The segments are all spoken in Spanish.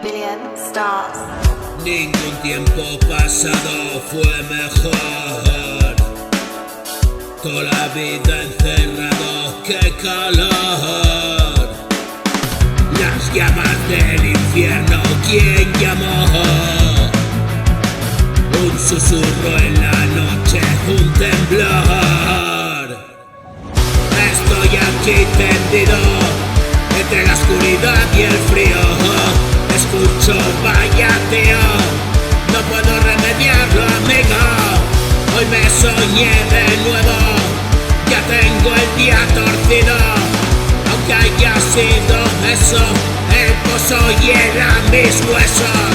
billion stars. Ningún tiempo pasado fue mejor. Toda la vida encerrado, qué calor. Las llamas del infierno, ¿quién llamó? Un susurro en la noche, un temblor. Estoy aquí tendido entre la oscuridad y el frío. Escucho, vaya tío, no puedo remediarlo, amigo. Hoy me soñé de nuevo, ya tengo el día torcido. Aunque haya sido eso, el pozo hiela mis huesos.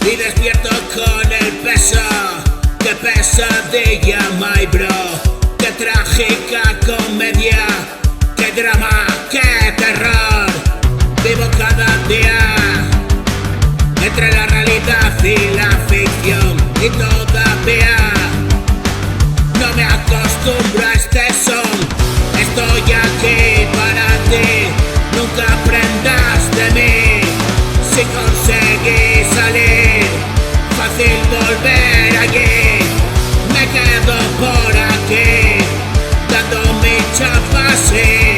Y despierto con el peso. Qué pesadilla, my bro. Qué trágica comedia. Qué drama, qué terror. Vivo cada día entre la realidad y la ficción. Y todavía no me acostumbro a este son. Estoy aquí para ti. Nunca aprendas de mí. Si conseguí salir, fácil volver allí. Me quedo por aquí, dando mi chapa así.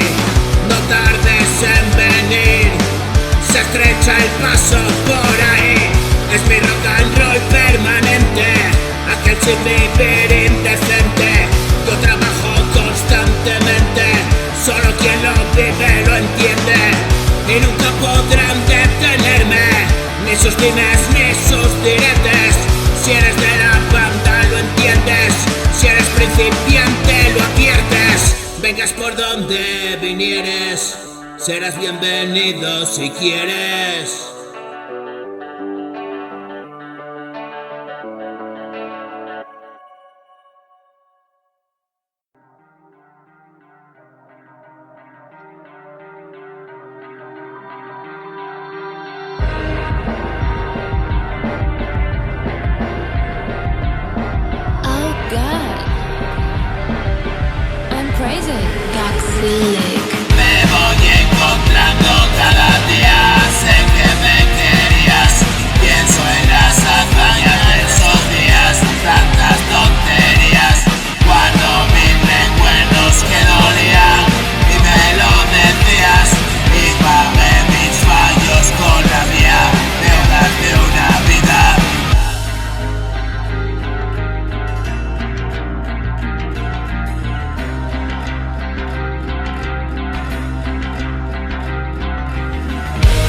No tardes en venir, se estrecha el paso por ahí. Es mi rock and roll permanente, aquel sin vivir indecente. Yo trabajo constantemente, solo quien lo vive lo entiende. Y nunca podrán detenerme, ni sus dimes ni sus diretes. Si eres de la banda lo entiendes, si eres principiante lo adviertes. Vengas por donde vinieres, serás bienvenido si quieres. Me voy encontrando cada día, sé que me querías. Pienso en las hazañas de esos días, tantas tonterías. Guardo mis recuerdos que dolían y me lo decías. Y pagué mis fallos con la mía, deudas de una vida.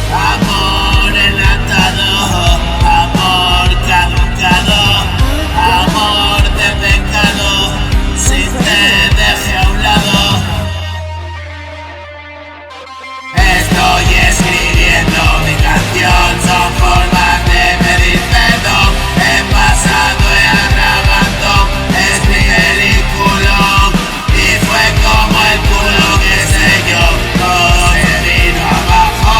Amor enlatado, amor caducado, amor de pecado, si te dejé a un lado. Estoy escribiendo mi canción, son formas de pedir perdón. He pasado el atragantón, es mi película. Y fue como el culo que sé yo, todo se vino abajo.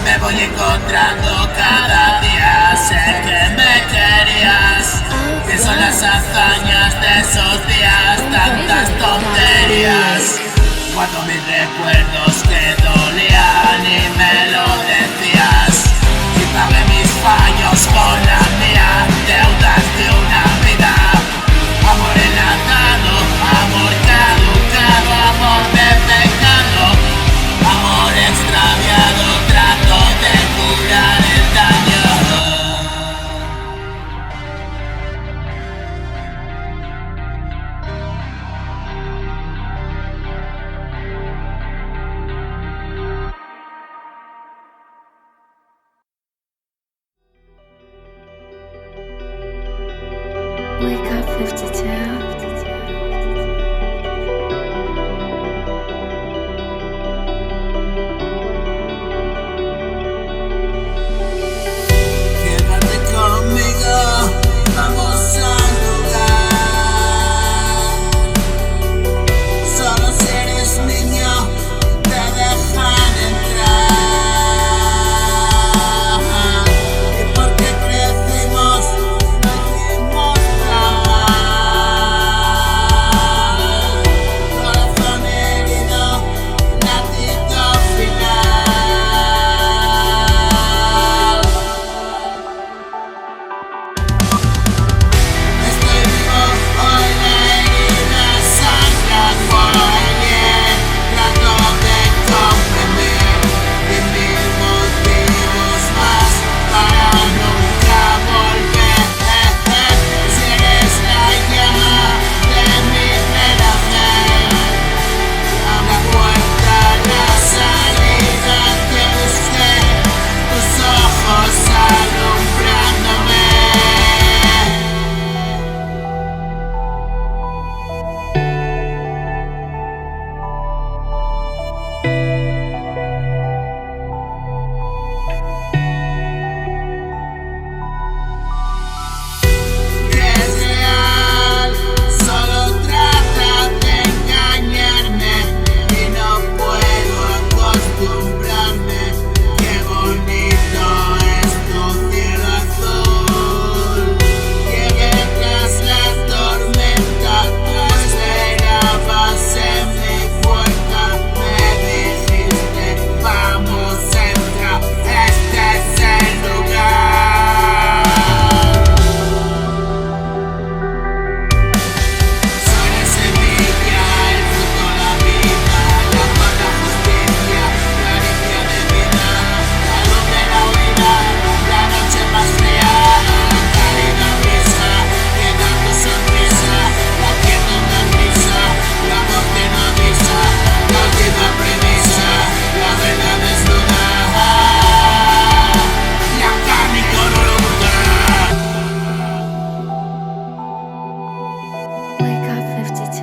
Me voy encontrando cada día, sé que me querías. Pienso en las hazañas de esos días, tantas tonterías. Guardo mis recuerdos que dolían y me lo decías. Y pagué mis fallos con la mía, deudas de una vida. Amor enlatado, amor caducado, amor de pecado, amor extraviado, trato de curar el daño. Wake up 52. Quédate conmigo, vamos a un lugar. Solo si eres niño te dejan entrar. Y porque crecimos no hicimos trabajar. Corazón herido, latido final. Estoy vivo, hoy la herida sangra por ayer. Trato de comprender y mil motivos más para nunca volver. Si eres la llama de mi renacer, la puerta, la salida que busqué, tus ojos alumbrándome. Es real, solo trata de engañarme y no puedo acostumbrarme. Qué bonito es tu cielo azul. Llegué tras la tormenta, tú esperabas en mi puerta. Me dijiste, vamos, entra, este es el lugar. Soy la semilla, el fruto, la vida, la paz, la justicia, la alegría de vida, la luz de la huida, la noche más fría, la cálida brisa, que da tu sonrisa, la tierra una brisa, la voz que no avisa, la última premisa, la verdad desnuda, la carne corrupta. Wake up 52.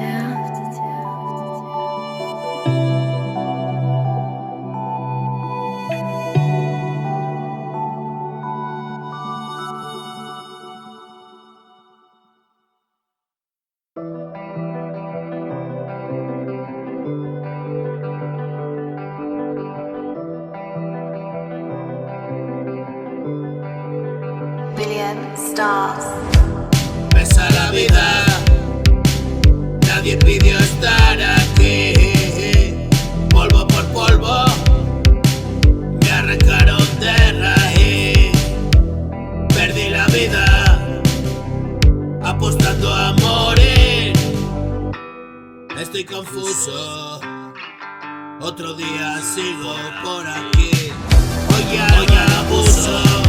Billion stars. Pesa la vida, nadie pidió estar aquí. Polvo por polvo, me arrancaron de raíz. Perdí la vida, apostando a morir. Estoy confuso, otro día sigo por aquí. Hoy ya abuso.